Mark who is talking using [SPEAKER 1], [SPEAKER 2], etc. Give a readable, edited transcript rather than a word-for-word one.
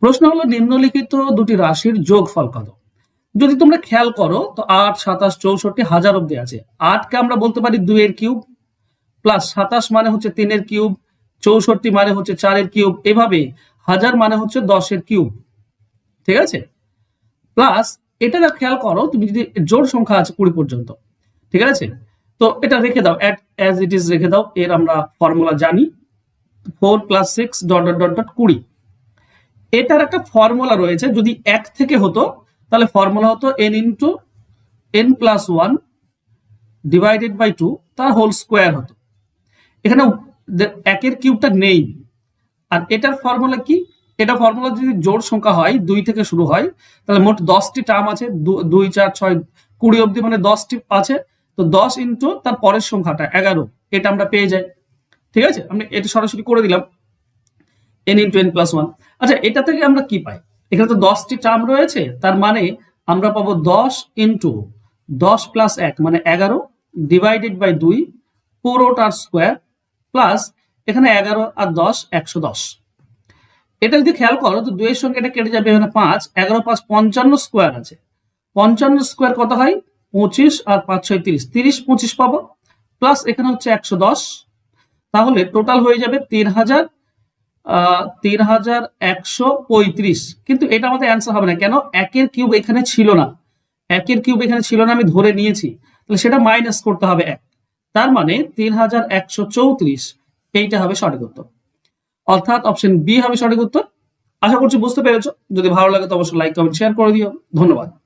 [SPEAKER 1] প্রশ্ন হলো নিম্নলিখিত দুটি রাশির যোগফল কত। যদি তোমরা খেয়াল করো তো 8, 27, 64 হাজার অব্দি আছে। 8কে আমরা বলতে পারি 2 এর কিউব, প্লাস 27 মানে হচ্ছে 3 এর কিউব, 64 মানে হচ্ছে 4 এর কিউব, এভাবে হাজার মানে হচ্ছে 10 এর কিউব। ঠিক আছে, প্লাস এটা খেয়াল করো, তুমি যদি জোড় সংখ্যা আছে 20 পর্যন্ত, ঠিক আছে, তো এটা রেখে দাও, অ্যাজ ইট ইজ রেখে দাও। এর আমরা ফর্মুলা জানি, 4 + 6 ... 20। এটার একটা ফর্মুলা রয়েছে, যদি 1 থেকে হতো তাহলে ফর্মুলা হতো n × n + 1 / 2 তার হোল স্কোয়ার হতো। এখানে 1 এর কিউবটা নেই। আর এটার ফর্মুলা কি, এটা ফর্মুলা যদি জোড় সংখ্যা হয় 2 থেকে শুরু হয় তাহলে মোট 10টি টার্ম আছে, 2, 4, 6, 20 অব্দি, মানে 10টি আছে। তো 10 × তার পরের সংখ্যাটা 11, এটা আমরা পেয়ে যাই। ঠিক আছে, আমরা এটা সরাসরি করে দিলাম, n × n + 1। আচ্ছা, এটা থেকে আমরা কি পাই, এখানে তো 10টি টার্ম রয়েছে, তার মানে আমরা পাবো 10 × 10 + 1 মানে 11 / 2 পুরোটার স্কোয়ার, প্লাস এখানে 11 আর 10 110। এটা যদি খেয়াল করো তো 2 এর সঙ্গে এটা কেটে যাবে, এখানে 5, 11 + 5 = 55 স্কোয়ার আছে। 55 স্কোয়ার কত হয়, 25 আর 5 × 6 = 30, 30 25 পাবো, প্লাস এখানে হচ্ছে 110। তাহলে টোটাল হয়ে যাবে 3135। কিন্তু এটা আমাদের অ্যান্সার হবে না, কেন, 1 এর কিউব এখানে ছিল না, 1 এর কিউব এখানে ছিল না, আমি ধরে নিয়েছি, তাহলে সেটা মাইনাস করতে হবে 1। তার মানে 3134, এইটা হবে সঠিক উত্তর, অর্থাৎ অপশন বি হবে সঠিক উত্তর। আশা করছি বুঝতে পেরেছো। যদি ভালো লাগে তো অবশ্যই লাইক, কমেন্ট, শেয়ার করে দিও। ধন্যবাদ।